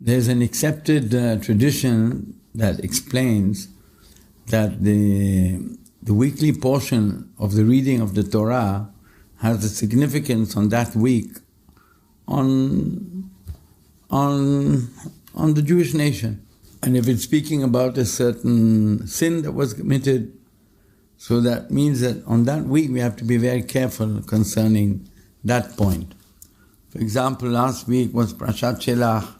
There's an accepted tradition that explains that the weekly portion of the reading of the Torah has a significance on that week on the Jewish nation. And if it's speaking about a certain sin that was committed, so that means that on that week we have to be very careful concerning that point. For example, last week was Parashat Shelach.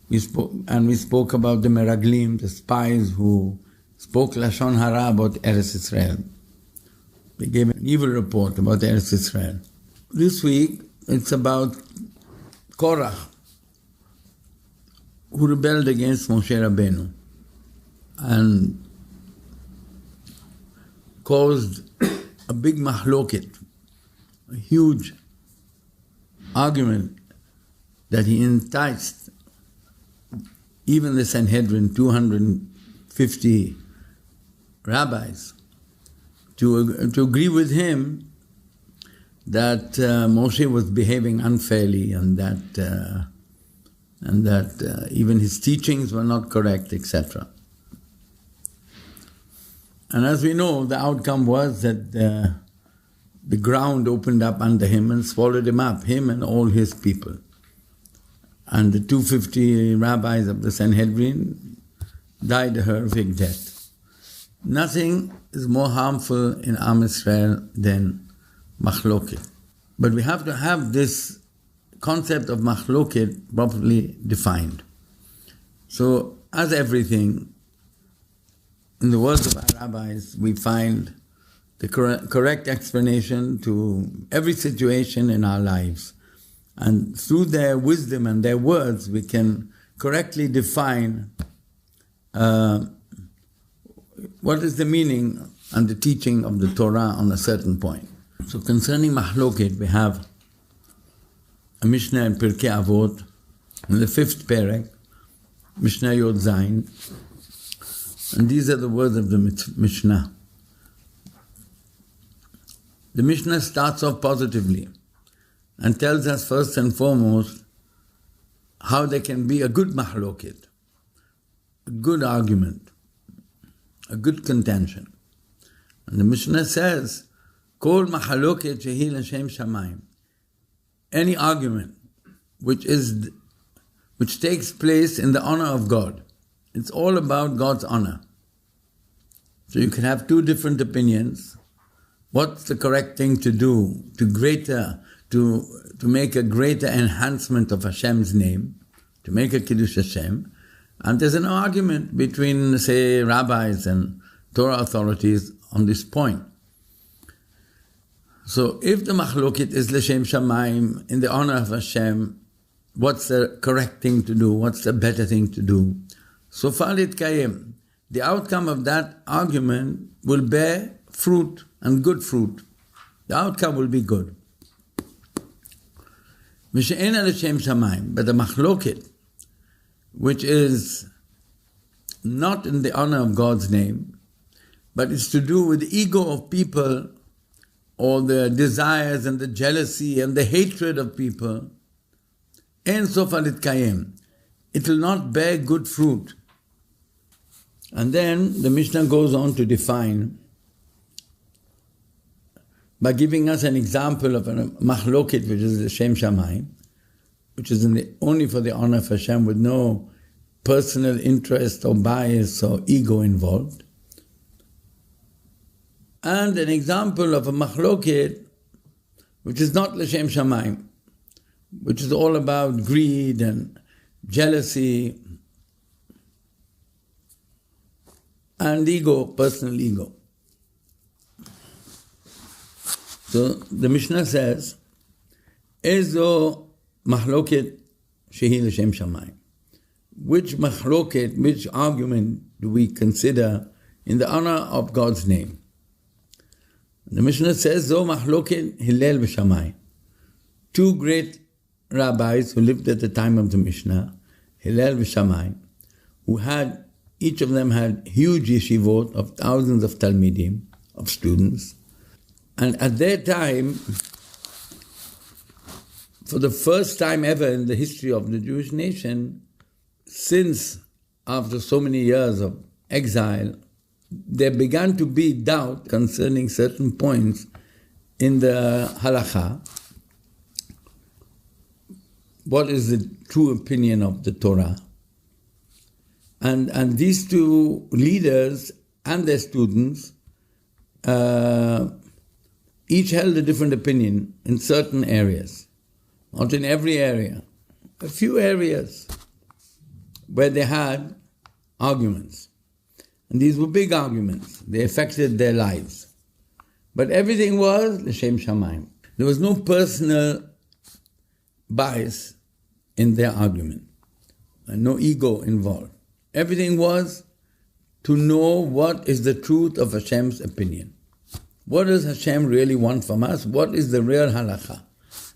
We spoke about the Meraglim, the spies who spoke Lashon Hara about Eretz Israel. They gave an evil report about Eretz Israel. This week, it's about Korah, who rebelled against Moshe Rabbeinu and caused a big mahloket, a huge argument that he enticed even the Sanhedrin, 250 rabbis, to agree with him that Moshe was behaving unfairly and that even his teachings were not correct, etc. And as we know, the outcome was that the ground opened up under him and swallowed him up, him and all his people. And the 250 rabbis of the Sanhedrin died a horrific death. Nothing is more harmful in Am Yisrael than machloket. But we have to have this concept of machloket properly defined. So, as everything, in the words of our rabbis, we find the correct explanation to every situation in our lives. And through their wisdom and their words, we can correctly define what is the meaning and the teaching of the Torah on a certain point. So concerning Mahloket, we have a Mishnah in Pirkei Avot, in the 5th Perek, Mishnah Yod Zayin, and these are the words of the Mishnah. The Mishnah starts off positively and tells us first and foremost how there can be a good mahloket, a good argument, a good contention. And the Mishnah says, Kol mahaloket shehi l'shem shamayim. Any argument which takes place in the honor of God. It's all about God's honor. So you can have two different opinions. What's the correct thing to do to make a greater enhancement of Hashem's name, to make a Kiddush Hashem? And there's an argument between, say, rabbis and Torah authorities on this point. So if the machloket is l'shem shamayim, in the honor of Hashem, what's the correct thing to do? What's the better thing to do? So far it kayem. The outcome of that argument will bear fruit, and good fruit. The outcome will be good. Mishe'ena l'shem shamayim, but the machloket, which is not in the honor of God's name, but it's to do with the ego of people, or the desires and the jealousy and the hatred of people, en sof alit kayem. It will not bear good fruit. And then the Mishnah goes on to define, by giving us an example of a machloket, which is the Shem Shamayim, which is only for the honor of Hashem, with no personal interest or bias or ego involved. And an example of a machloket, which is not l'shem shamayim, which is all about greed and jealousy and ego, personal ego. So the Mishnah says, Ezo mahloket shehi l'shem shamayim. Which mahloket, which argument do we consider in the honor of God's name? The Mishnah says, Zo mahloket Hillel v'Shammai. Two great rabbis who lived at the time of the Mishnah, Hillel v'Shammai, who had, each of them had huge yeshivot of thousands of talmidim, of students. And at their time, for the first time ever in the history of the Jewish nation, since after so many years of exile, there began to be doubt concerning certain points in the halakha. What is the true opinion of the Torah? And these two leaders and their students each held a different opinion in certain areas. Not in every area. A few areas where they had arguments. And these were big arguments. They affected their lives. But everything was l'shem shamayim. There was no personal bias in their argument. And no ego involved. Everything was to know what is the truth of Hashem's opinion. What does Hashem really want from us? What is the real halakha?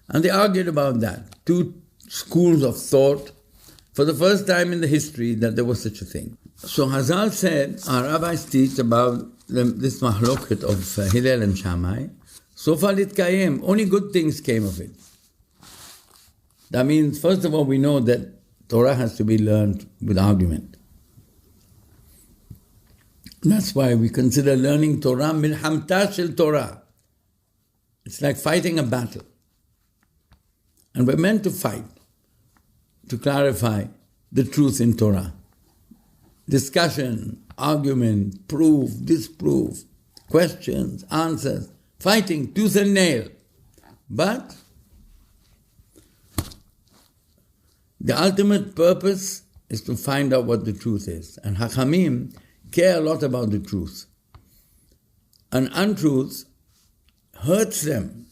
And they argued about that. Two schools of thought, for the first time in the history that there was such a thing. So Hazal said, our rabbis teach about this mahloket of Hillel and Shammai. So far it kayem, only good things came of it. That means, first of all, we know that Torah has to be learned with argument. That's why we consider learning Torah milhamta shel Torah. It's like fighting a battle. And we're meant to fight, to clarify the truth in Torah. Discussion, argument, proof, disproof, questions, answers, fighting tooth and nail. But the ultimate purpose is to find out what the truth is. And Hachamim care a lot about the truth. And untruth hurts them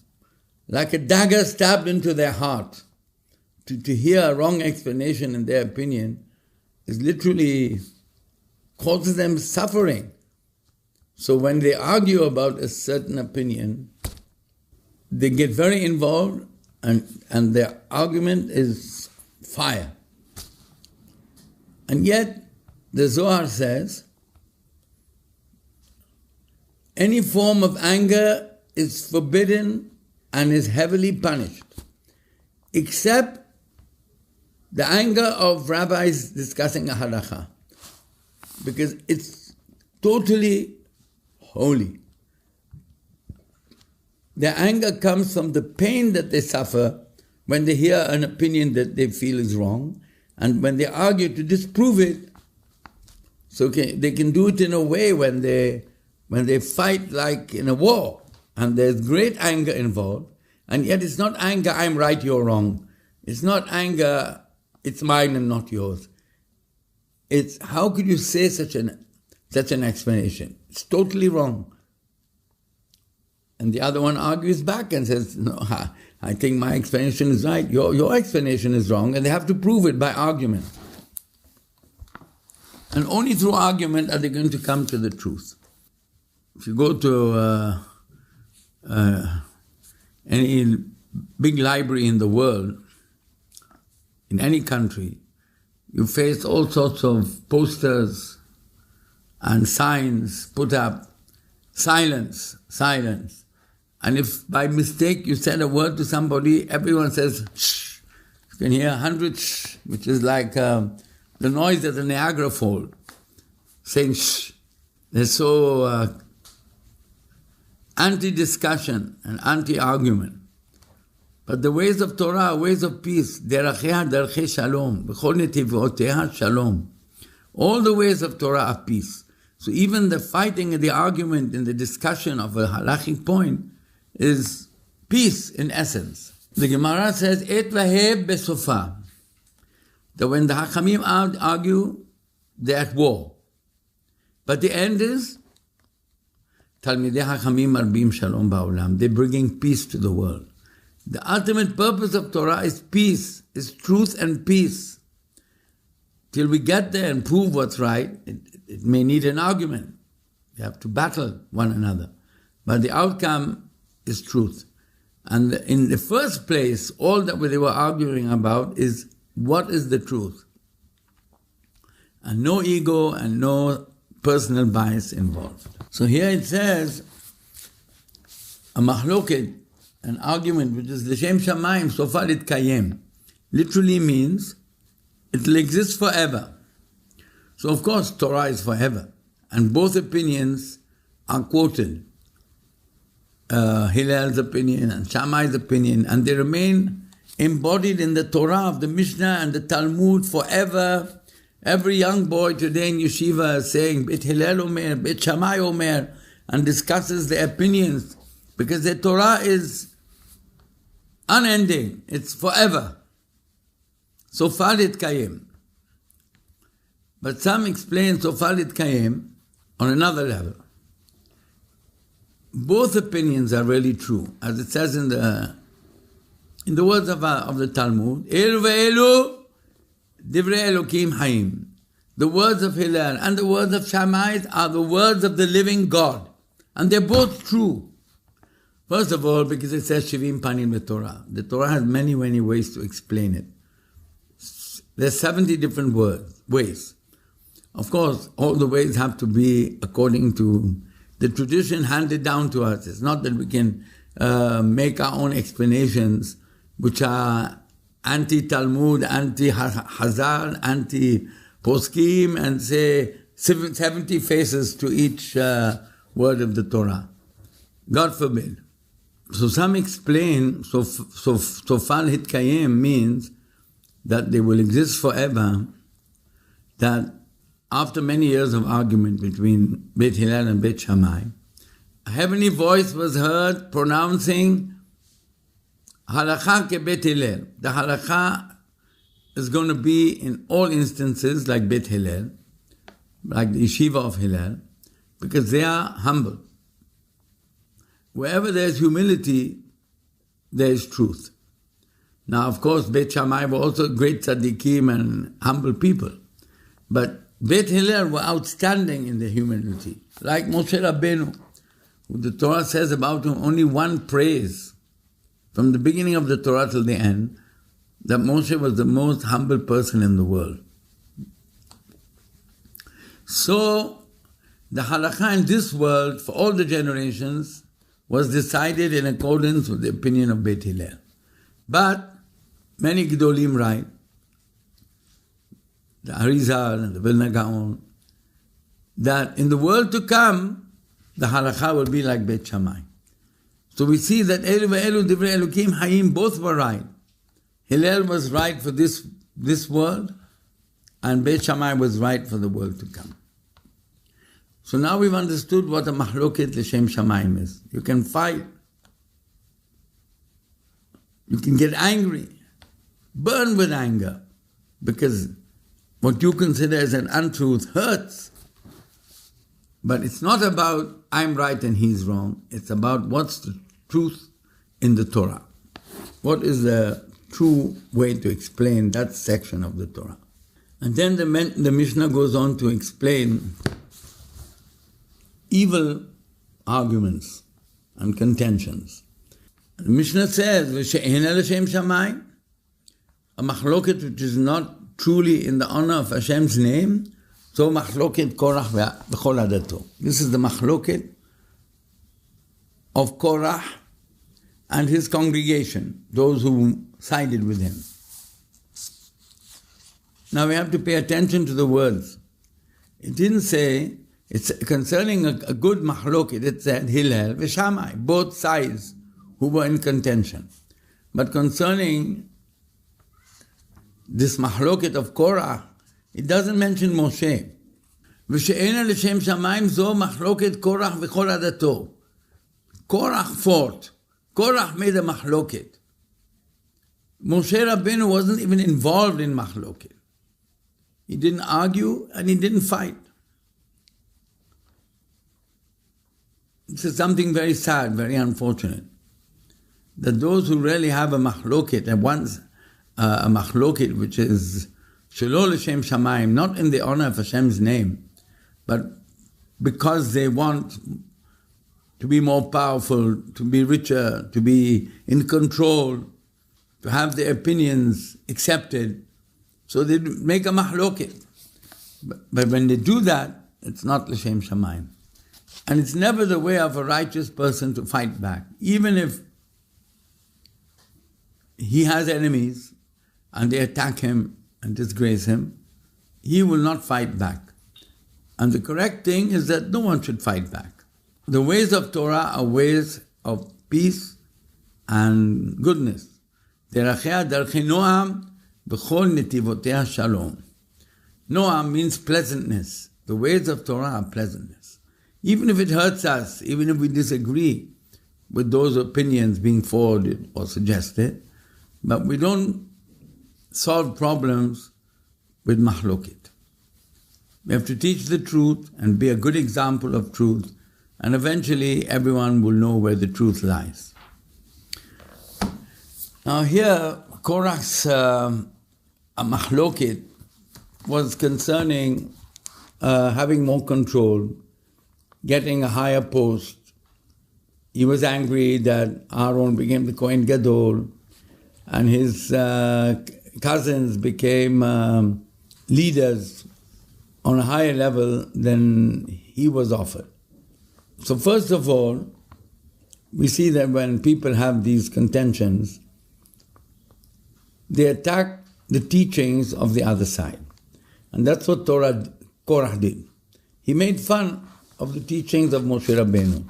like a dagger stabbed into their heart. To hear a wrong explanation in their opinion is literally causes them suffering. So when they argue about a certain opinion, they get very involved and their argument is fire. And yet, the Zohar says, any form of anger is forbidden and is heavily punished, except the anger of rabbis discussing a halakha, because it's totally holy. Their anger comes from the pain that they suffer when they hear an opinion that they feel is wrong, and when they argue to disprove it. So they can do it in a way when they fight like in a war, and there's great anger involved, and yet it's not anger, I'm right, you're wrong. It's not anger, it's mine and not yours. It's how could you say such an explanation? It's totally wrong. And the other one argues back and says, no, I think my explanation is right, your explanation is wrong, and they have to prove it by argument. And only through argument are they going to come to the truth. If you go to any big library in the world, in any country, you face all sorts of posters and signs put up, silence, silence. And if by mistake you said a word to somebody, everyone says, shh. You can hear 100 shh, which is like the noise of the Niagara Falls, saying shh. They're so anti-discussion and anti-argument. But the ways of Torah are ways of peace. Derachea darchei shalom. B'chol netivoteiha shalom. All the ways of Torah are peace. So even the fighting and the argument and the discussion of a halachic point is peace in essence. The Gemara says, Et vaheb besofa. That when the Hachamim argue, they're at war. But the end is, Talmidei Hachamim marbim shalom ba'olam. They're bringing peace to the world. The ultimate purpose of Torah is peace, is truth and peace. Till we get there and prove what's right, it may need an argument. We have to battle one another. But the outcome is truth. And in the first place, all that they were arguing about is what is the truth. And no ego and no personal bias involved. So here it says, a mahloket, an argument which is l'shem shamayim, so far it kayem, literally means It will exist forever. So of course Torah is forever. And both opinions are quoted. Hillel's opinion and Shammai's opinion, and they remain embodied in the Torah of the Mishnah and the Talmud forever. Every young boy today in yeshiva is saying Beit Hillel Omer, Beit Shammai Omer, and discusses their opinions because the Torah is unending, it's forever. So far it kayem. But some explain so far it kayem on another level. Both opinions are really true, as it says in the words of the Talmud. El ve'elu divrei Elokim hayim. The words of Hillel and the words of Shammai are the words of the living God, and they're both true. First of all, because it says Shivim Panim Torah. The Torah has many, many ways to explain it. There's 70 different ways. Of course, all the ways have to be according to the tradition handed down to us. It's not that we can make our own explanations, which are anti-Talmud, anti-Hazal, anti-Poskim, and say 70 faces to each word of the Torah. God forbid. So some explain, so far hitkayim means that they will exist forever, that after many years of argument between Beit Hillel and Beit Shammai, a heavenly voice was heard pronouncing halakha ke Beit Hillel. The halakha is going to be in all instances like Beit Hillel, like the yeshiva of Hillel, because they are humble. Wherever there is humility, there is truth. Now, of course, Beit Shammai were also great tzaddikim and humble people, but Beit Hillel were outstanding in their humility, like Moshe Rabbeinu, who the Torah says about him only one praise, from the beginning of the Torah till the end, that Moshe was the most humble person in the world. So, the halakha in this world, for all the generations, was decided in accordance with the opinion of Beit Hillel. But many Gedolim write, the Arizal and the Vilna Gaon, that in the world to come, the halakha will be like Beit Shammai. So we see that Elu ve'elu divrei Elokim hayim, both were right. Hillel was right for this world, and Beit Shammai was right for the world to come. So now we've understood what a mahloket l'shem shamayim is. You can fight, you can get angry, burn with anger, because what you consider as an untruth hurts. But it's not about I'm right and he's wrong. It's about what's the truth in the Torah. What is the true way to explain that section of the Torah? And then the Mishnah goes on to explain evil arguments and contentions. The Mishnah says, "V'she'ena l'shem shamayim," a machloket which is not truly in the honor of Hashem's name, so machloket Korah v'chol adato. This is the machloket of Korah and his congregation, those who sided with him. Now we have to pay attention to the words. It didn't say, it's concerning a good machloket, it said Hillel v'Shammai, both sides who were in contention. But concerning this mahloket of Korah, it doesn't mention Moshe. V'she'ena l'shem shamayim zo mahloket Korah v'chol adato. Korah fought. Korah made a mahloket. Moshe Rabbeinu wasn't even involved in mahloket. He didn't argue and he didn't fight. This is something very sad, very unfortunate, that those who really have a mahloket, and once a mahloket which is shelo l'shem shamayim, not in the honor of Hashem's name, but because they want to be more powerful, to be richer, to be in control, to have their opinions accepted, so they make a mahloket. But when they do that, it's not l'shem shamayim. And it's never the way of a righteous person to fight back. Even if he has enemies and they attack him and disgrace him, he will not fight back. And the correct thing is that no one should fight back. The ways of Torah are ways of peace and goodness. Derachea darchei noam b'chol netivotea shalom. Noam means pleasantness. The ways of Torah are pleasantness. Even if it hurts us, even if we disagree with those opinions being forwarded or suggested, but we don't solve problems with mahloket. We have to teach the truth and be a good example of truth, and eventually everyone will know where the truth lies. Now here, Korah's mahloket was concerning having more control, getting a higher post. He was angry that Aaron became the Kohen Gadol, and his cousins became leaders on a higher level than he was offered. So first of all, we see that when people have these contentions, they attack the teachings of the other side. And that's what Korah did. He made fun of the teachings of Moshe Rabbeinu.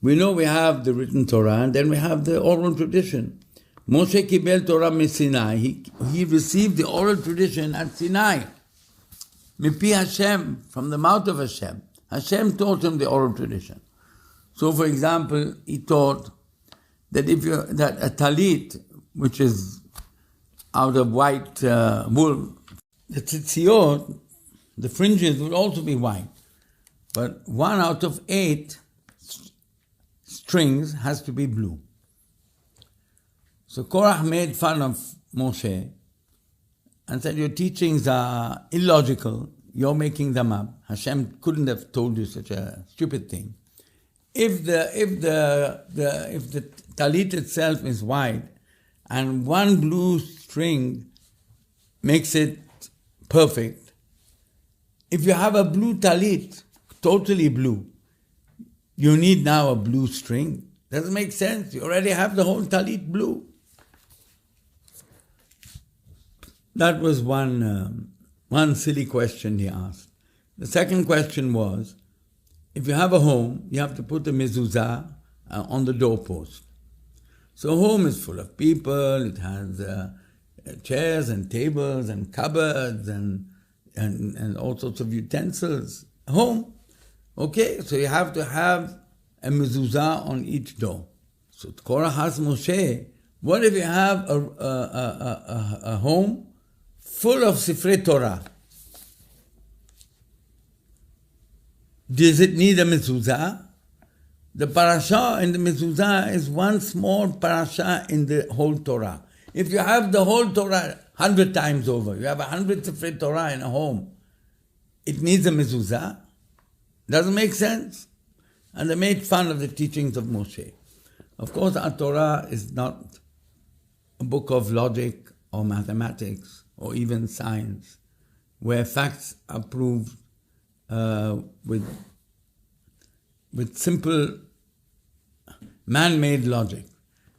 We know we have the written Torah, and then we have the oral tradition. Moshe kibel Torah me Sinai. He received the oral tradition at Sinai. Mipi Hashem, from the mouth of Hashem. Hashem taught him the oral tradition. So, for example, he taught that that a talit, which is out of white wool, the tzitziot, the fringes would also be white. But 1 out of 8 strings has to be blue. So Korah made fun of Moshe and said, your teachings are illogical, you're making them up. Hashem couldn't have told you such a stupid thing. If the talit itself is white and 1 blue string makes it perfect, if you have a blue talit, totally blue, you need now a blue string. Doesn't make sense. You already have the whole talit blue. That was one silly question he asked. The second question was, if you have a home, you have to put a mezuzah on the doorpost. So a home is full of people, it has chairs and tables and cupboards and all sorts of utensils. A home. Okay, so you have to have a mezuzah on each door. So Korah asked Moshe, what if you have a home full of Sifrei Torah? Does it need a mezuzah? The parasha in the mezuzah is one small parasha in the whole Torah. If you have the whole Torah 100 times over, you have 100 Sifrei Torah in a home, it needs a mezuzah? Doesn't make sense? And they made fun of the teachings of Moshe. Of course, our Torah is not a book of logic or mathematics or even science, where facts are proved with simple man-made logic.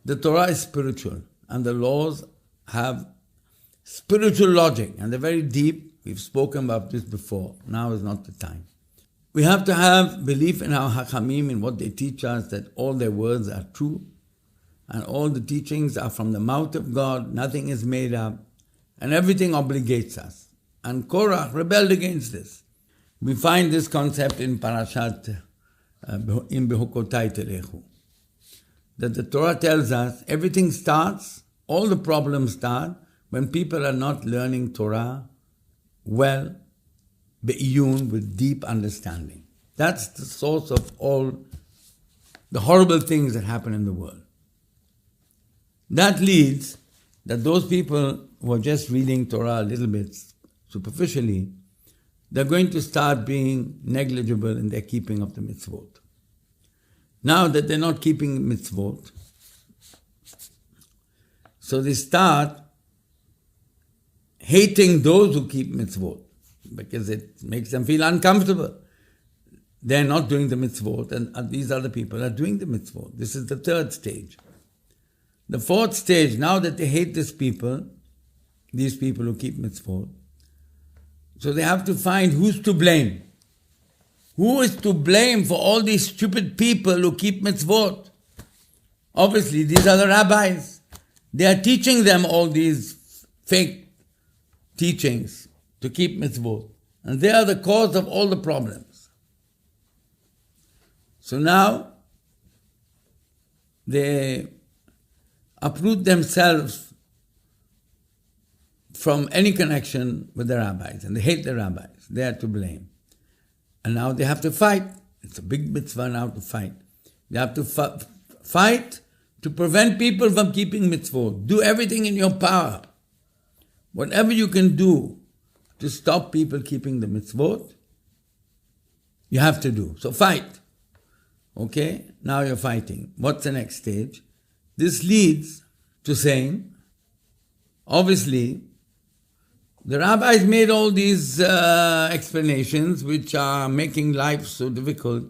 The Torah is spiritual, and the laws have spiritual logic, and they're very deep. We've spoken about this before. Now is not the time. We have to have belief in our Hachamim, in what they teach us, that all their words are true, and all the teachings are from the mouth of God, nothing is made up, and everything obligates us. And Korah rebelled against this. We find this concept in Parashat, in Behukotai Telechu, that the Torah tells us everything starts, all the problems start, when people are not learning Torah well, be'iyun, with deep understanding. That's the source of all the horrible things that happen in the world. That leads that those people who are just reading Torah a little bit superficially, they're going to start being negligible in their keeping of the mitzvot. Now that they're not keeping mitzvot, so they start hating those who keep mitzvot, because it makes them feel uncomfortable. They're not doing the mitzvot, and these other people are doing the mitzvot. This is the third stage. The fourth stage, now that they hate these people, these people who keep mitzvot. So they have to find who's to blame. Who is to blame for all these stupid people who keep mitzvot? Obviously, these are the rabbis. They are teaching them all these fake teachings to keep mitzvot. And they are the cause of all the problems. So now, they uproot themselves from any connection with the rabbis, and they hate the rabbis. They are to blame. And now they have to fight. It's a big mitzvah now to fight. They have to fight to prevent people from keeping mitzvot. Do everything in your power. Whatever you can do to stop people keeping the mitzvot, you have to do. So fight. Okay? Now you're fighting. What's the next stage? This leads to saying, obviously, the rabbis made all these explanations which are making life so difficult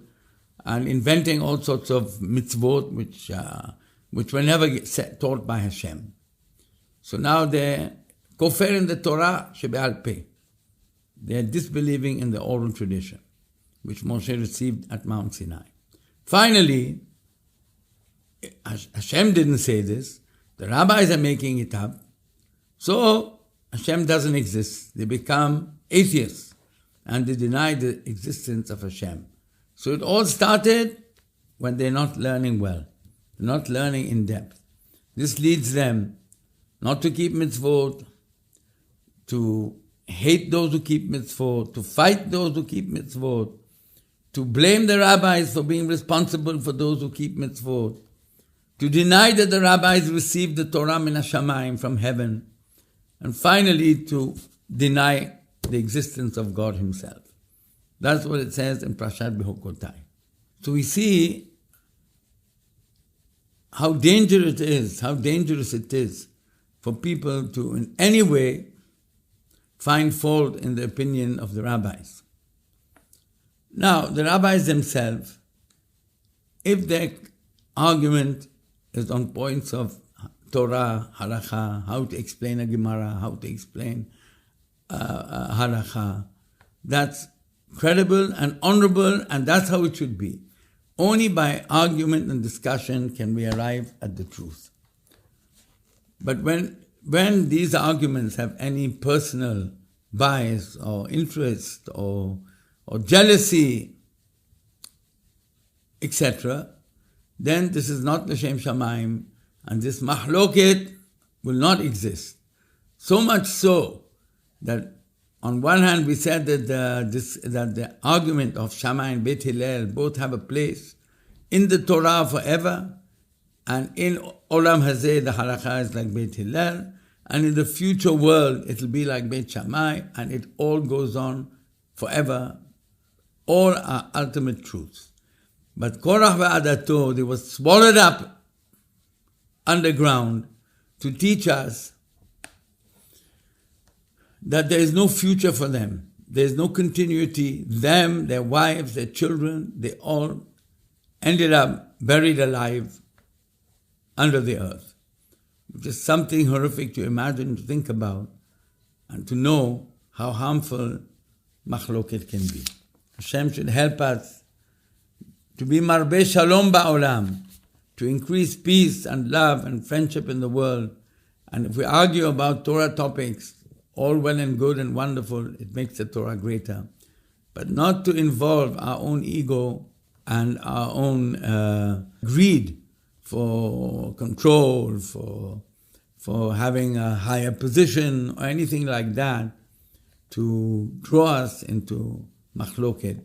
and inventing all sorts of mitzvot which were never taught by Hashem. So now they're kofar in the Torah shebe'al peh. They're disbelieving in the oral tradition which Moshe received at Mount Sinai. Finally, Hashem didn't say this. The rabbis are making it up. So Hashem doesn't exist. They become atheists and they deny the existence of Hashem. So it all started when they're not learning well. They're not learning in depth. This leads them not to keep mitzvot, to hate those who keep mitzvot, to fight those who keep mitzvot, to blame the rabbis for being responsible for those who keep mitzvot, to deny that the rabbis received the Torah min hashamayim from heaven, and finally to deny the existence of God Himself. That's what it says in Parashat Behokotai. So we see how dangerous it is for people to in any way find fault in the opinion of the rabbis. Now, the rabbis themselves, if their argument is on points of Torah, halakha, how to explain a Gemara, how to explain halakha, that's credible and honorable, and that's how it should be. Only by argument and discussion can we arrive at the truth. But when these arguments have any personal bias or interest or jealousy, etc., then this is not l'shem shamayim, and this mahloket will not exist. So much so that on one hand we said that the argument of Shammai and Beit Hillel both have a place in the Torah forever, and in Olam Hazeh the halakha is like Beit Hillel, and in the future world it will be like Beit Shammai, and it all goes on forever. All are ultimate truths. But Korah ve'adato, they were swallowed up underground to teach us that there is no future for them. There is no continuity. Them, their wives, their children, they all ended up buried alive under the earth. Which is something horrific to imagine, to think about, and to know how harmful machloket can be. Hashem should help us to be marbeh shalom ba'olam, to increase peace and love and friendship in the world. And if we argue about Torah topics, all well and good and wonderful, it makes the Torah greater. But not to involve our own ego and our own greed for control, for having a higher position or anything like that, to draw us into machloket,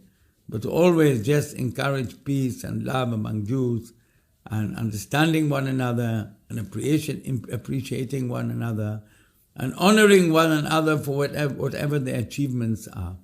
but to always just encourage peace and love among Jews and understanding one another and appreciating one another and honoring one another for whatever their achievements are.